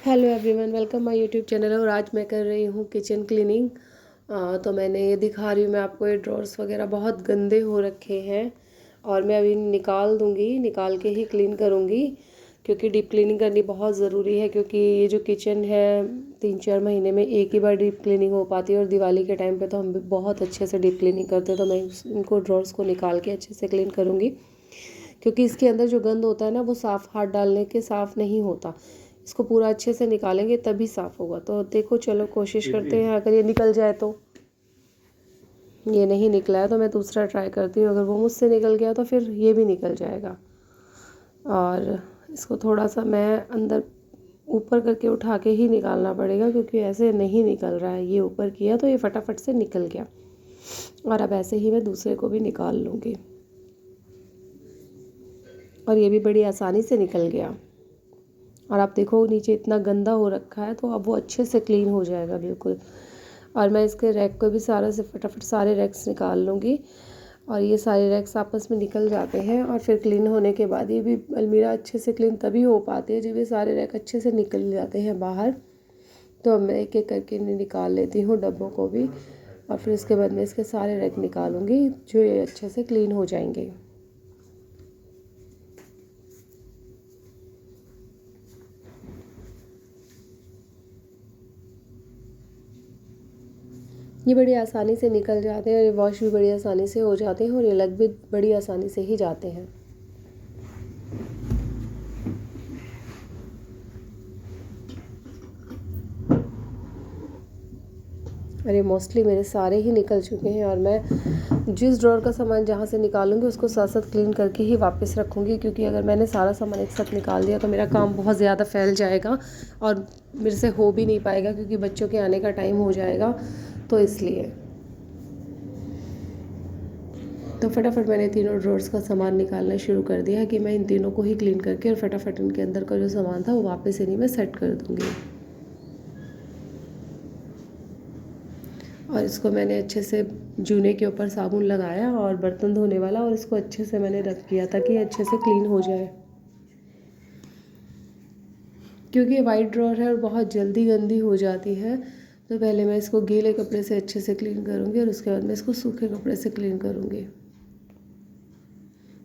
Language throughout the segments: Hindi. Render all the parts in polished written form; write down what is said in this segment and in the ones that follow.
Hello everyone, welcome my YouTube channel. और आज मैं कर रही हूँ किचन क्लीनिंग। तो मैंने ये दिखा रही हूँ मैं आपको, ये ड्रॉर्स वगैरह बहुत गंदे हो रखे हैं और मैं अभी निकाल दूँगी, निकाल के ही क्लीन करूँगी क्योंकि डीप क्लीनिंग करनी बहुत ज़रूरी है। क्योंकि ये जो किचन है 3-4 महीने में एक ही बार डीप क्लीनिंग हो पाती है और दिवाली के टाइम पर तो हम भी बहुत अच्छे से डीप क्लीनिंग करते हैं। तो मैं इनको ड्रॉर्स को निकाल के अच्छे से क्लीन करूँगी क्योंकि इसके अंदर जो गंद होता है ना, वो साफ़ हाथ डालने के साफ़ नहीं होता। इसको पूरा अच्छे से निकालेंगे तभी साफ़ होगा। तो देखो, चलो कोशिश करते हैं। अगर ये निकल जाए तो, ये नहीं निकला है तो मैं दूसरा ट्राई करती हूँ। अगर वो मुझसे निकल गया तो फिर ये भी निकल जाएगा। और इसको थोड़ा सा मैं अंदर ऊपर करके उठा के ही निकालना पड़ेगा क्योंकि ऐसे नहीं निकल रहा है। ये ऊपर किया तो ये फटाफट से निकल गया। और अब ऐसे ही मैं दूसरे को भी निकाल लूँगी और ये भी बड़ी आसानी से निकल गया। और आप देखो नीचे इतना गंदा हो रखा है, तो अब वो अच्छे से क्लीन हो जाएगा बिल्कुल। और मैं इसके रैक को भी सारा से फटाफट सारे रैक्स निकाल लूँगी। और ये सारे रैक्स आपस में निकल जाते हैं और फिर क्लीन होने के बाद ये भी अलमीरा अच्छे से क्लीन तभी हो पाती है जब ये सारे रैक अच्छे से निकल जाते हैं बाहर। तो अब मैं एक एक करके निकाल लेती हूँ डब्बों को भी, और फिर इसके बाद मैं इसके सारे रैक निकालूँगी जो ये अच्छे से क्लीन हो जाएंगे। ये बड़ी आसानी से निकल जाते हैं और ये वॉश भी बड़ी आसानी से हो जाते हैं और ये लग भी बड़ी आसानी से ही जाते हैं। और ये मोस्टली मेरे सारे ही निकल चुके हैं। और मैं जिस ड्रॉर का सामान जहाँ से निकालूंगी उसको साथ साथ क्लीन करके ही वापस रखूँगी, क्योंकि अगर मैंने सारा सामान एक साथ निकाल दिया तो मेरा काम बहुत ज़्यादा फैल जाएगा और मेरे से हो भी नहीं पाएगा क्योंकि बच्चों के आने का टाइम हो जाएगा। तो इसलिए तो फटाफट मैंने तीनों ड्रॉर्स का सामान निकालना शुरू कर दिया कि मैं इन तीनों को ही क्लीन करके और फटाफट इनके अंदर का जो सामान था वो वापस इन्हीं में सेट कर दूँगी। और इसको मैंने अच्छे से जूने के ऊपर साबुन लगाया और बर्तन धोने वाला, और इसको अच्छे से मैंने रख दिया ताकि अच्छे से क्लीन हो जाए। क्योंकि ये वाइट ड्रॉर है और बहुत जल्दी गंदी हो जाती है, तो पहले मैं इसको गीले कपड़े से अच्छे से क्लीन करूँगी और उसके बाद मैं इसको सूखे कपड़े से क्लीन करूँगी।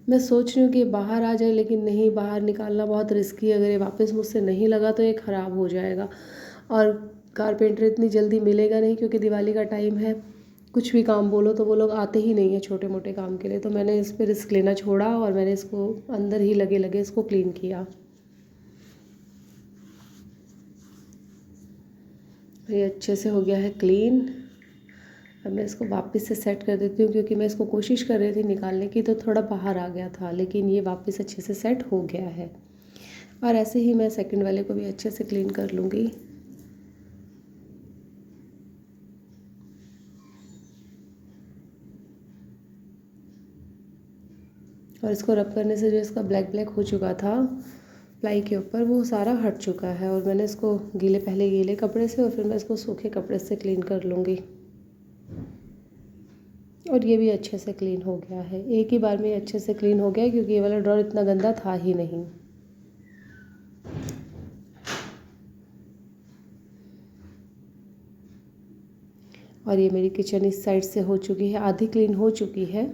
मैं सोच रही हूँ कि ये बाहर आ जाए, लेकिन नहीं, बाहर निकालना बहुत रिस्की है। अगर ये वापस मुझसे नहीं लगा तो ये ख़राब हो जाएगा और कारपेंटर इतनी जल्दी मिलेगा नहीं क्योंकि दिवाली का टाइम है। कुछ भी काम बोलो तो वो लोग आते ही नहीं है छोटे मोटे काम के लिए। तो मैंने इस पर रिस्क लेना छोड़ा और मैंने इसको अंदर ही लगे लगे इसको क्लीन किया। ये अच्छे से हो गया है क्लीन। अब मैं इसको वापस से सेट कर देती हूँ क्योंकि मैं इसको कोशिश कर रही थी निकालने की तो थोड़ा बाहर आ गया था, लेकिन ये वापस अच्छे से सेट हो गया है। और ऐसे ही मैं सेकंड वाले को भी अच्छे से क्लीन कर लूँगी। और इसको रब करने से जो इसका ब्लैक ब्लैक हो चुका था प्लाई के ऊपर, वो सारा हट चुका है। और मैंने इसको पहले गीले कपड़े से और फिर मैं इसको सूखे कपड़े से क्लीन कर लूँगी। और ये भी अच्छे से क्लीन हो गया है, एक ही बार में अच्छे से क्लीन हो गया क्योंकि ये वाला ड्रॉर इतना गंदा था ही नहीं। और ये मेरी किचन इस साइड से हो चुकी है, आधी क्लीन हो चुकी है।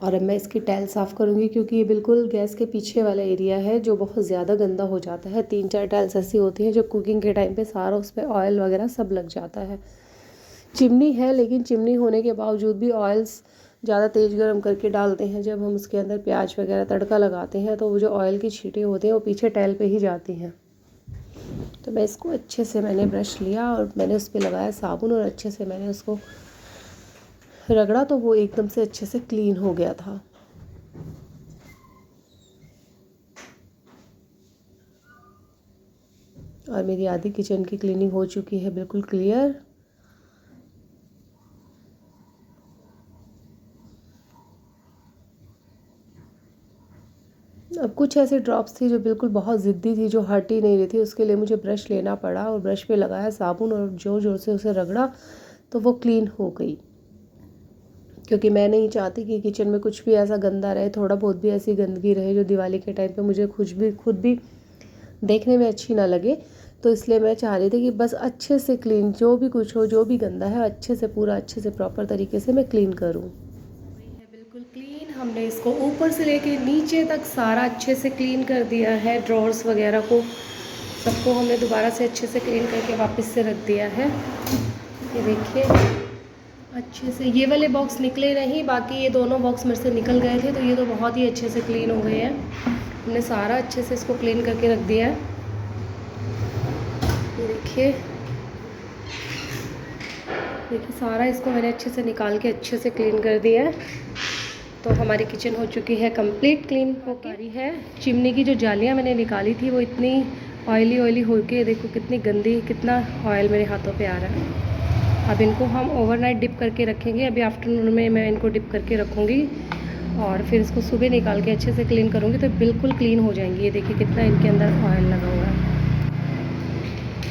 और अब मैं इसकी टाइल साफ़ करूँगी क्योंकि ये बिल्कुल गैस के पीछे वाला एरिया है जो बहुत ज़्यादा गंदा हो जाता है। 3-4 टाइल्स ऐसी होती हैं जो कुकिंग के टाइम पे सारा उस पर ऑयल वगैरह सब लग जाता है। चिमनी है, लेकिन चिमनी होने के बावजूद भी ऑयल्स ज़्यादा तेज़ गर्म करके डालते हैं। जब हम उसके अंदर प्याज वगैरह तड़का लगाते हैं तो वो जो ऑयल की छींटें होती हैं वो पीछे टाइल पे ही जाती हैं। तो मैं इसको अच्छे से मैंने ब्रश लिया और मैंने उस पर लगाया साबुन और अच्छे से मैंने उसको रगड़ा तो वो एकदम से अच्छे से क्लीन हो गया था। और मेरी आधी किचन की क्लीनिंग हो चुकी है बिल्कुल क्लियर। अब कुछ ऐसे ड्रॉप्स थी जो बिल्कुल बहुत ज़िद्दी थी, जो हट ही नहीं रही थी, उसके लिए मुझे ब्रश लेना पड़ा और ब्रश पे लगाया साबुन और ज़ोर ज़ोर से उसे रगड़ा तो वो क्लीन हो गई। क्योंकि मैं नहीं चाहती कि किचन में कुछ भी ऐसा गंदा रहे, थोड़ा बहुत भी ऐसी गंदगी रहे जो दिवाली के टाइम पे मुझे खुद भी देखने में अच्छी ना लगे। तो इसलिए मैं चाह रही थी कि बस अच्छे से क्लीन, जो भी कुछ हो, जो भी गंदा है, अच्छे से पूरा अच्छे से प्रॉपर तरीके से मैं क्लीन करूँ। है बिल्कुल क्लीन। हमने इसको ऊपर से लेके नीचे तक सारा अच्छे से क्लीन कर दिया है। ड्रॉर्स वगैरह को सबको हमने दोबारा से अच्छे से क्लीन करके वापस से रख दिया है। ये देखिए अच्छे से ये वाले बॉक्स निकले नहीं, बाकी ये दोनों बॉक्स मेरे से निकल गए थे, तो ये तो बहुत ही अच्छे से क्लीन हो गए हैं। हमने सारा अच्छे से इसको क्लीन करके रख दिया है। ये देखिए सारा इसको मैंने अच्छे से निकाल के अच्छे से क्लीन कर दिया है। तो हमारी किचन हो चुकी है कंप्लीट क्लीन होकर है। चिमनी की जो जालियाँ मैंने निकाली थी वो इतनी ऑयली हो के, देखो कितनी गंदी, कितना ऑयल मेरे हाथों पे आ रहा है। अब इनको हम ओवरनाइट डिप करके रखेंगे। अभी आफ्टरनून में मैं इनको डिप करके रखूँगी और फिर इसको सुबह निकाल के अच्छे से क्लीन करूँगी तो बिल्कुल क्लीन हो जाएंगी। ये देखिए कितना इनके अंदर ऑयल लगा हुआ है।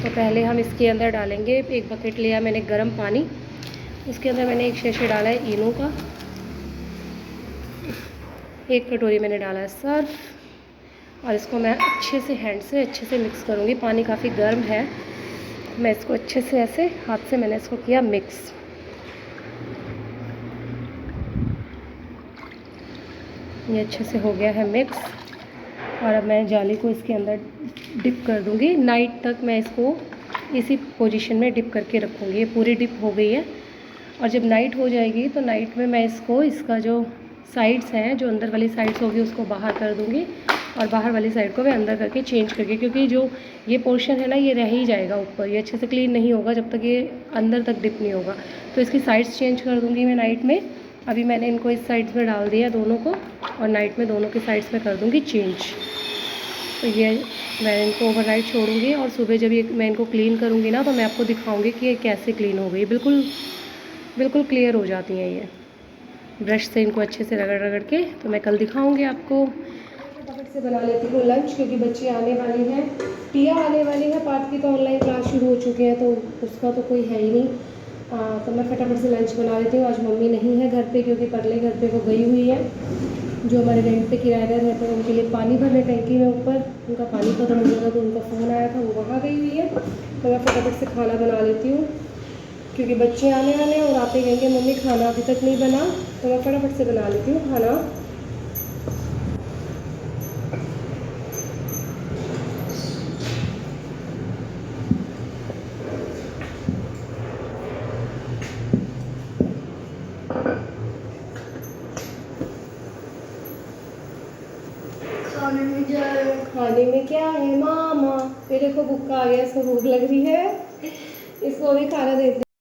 तो पहले हम इसके अंदर डालेंगे, एक बकेट लिया मैंने गर्म पानी, उसके अंदर मैंने एक शैशे डाला है इनो का, एक कटोरी मैंने डाला है सर्फ और इसको मैं अच्छे से हैंड से अच्छे से मिक्स करूँगी। पानी काफ़ी गर्म है, मैं इसको अच्छे से ऐसे हाथ से मैंने इसको किया मिक्स। ये अच्छे से हो गया है मिक्स और अब मैं जाली को इसके अंदर डिप कर दूँगी। नाइट तक मैं इसको इसी पोजीशन में डिप करके रखूँगी। ये पूरी डिप हो गई है और जब नाइट हो जाएगी तो नाइट में मैं इसको, इसका जो साइड्स हैं, जो अंदर वाली साइड्स होगी उसको बाहर कर दूँगी और बाहर वाली साइड को मैं अंदर करके चेंज करके, क्योंकि जो ये पोर्शन है ना ये रह ही जाएगा ऊपर, ये अच्छे से क्लीन नहीं होगा जब तक ये अंदर तक डिप नहीं होगा। तो इसकी साइड्स चेंज कर दूँगी मैं नाइट में। अभी मैंने इनको इस साइड्स में डाल दिया दोनों को और नाइट में दोनों की साइड्स में कर दूँगी चेंज। तो ये मैं इनको ओवरनाइट छोड़ूंगी और सुबह जब ये मैं इनको क्लीन करूँगी ना तो मैं आपको दिखाऊंगी कि ये कैसे क्लीन हो गई। बिल्कुल क्लियर हो जाती हैं ये ब्रश से, इनको अच्छे से रगड़ रगड़ के। तो मैं कल दिखाऊंगी आपको। फटाफट से बना लेती हूँ लंच, क्योंकि बच्चे आने वाले हैं, टिया आने वाली है, पार्थ की तो ऑनलाइन क्लास शुरू हो चुके हैं तो उसका तो कोई है ही नहीं। तो मैं फटाफट से लंच बना लेती हूँ। आज मम्मी नहीं है घर पे, क्योंकि परले घर पे वो गई हुई है। जो हमारे रेंट पे किराएदार रहते हैं उनके लिए पानी भरने टंकी में ऊपर, उनका पानी खत्म हो गया था तो उनका फ़ोन आया था, वो वहाँ गई हुई है। तो मैं फटाफट से खाना बना लेती हूँ, क्योंकि बच्चे आने वाले हैं और आते कहेंगे मम्मी खाना अभी तक नहीं बना। तो मैं फटाफट से बना लेती हूँ खाना। खाने में क्या है मामा? ये देखो बुक्का आ गया, इसको भूख लग रही है, इसको अभी खाना देते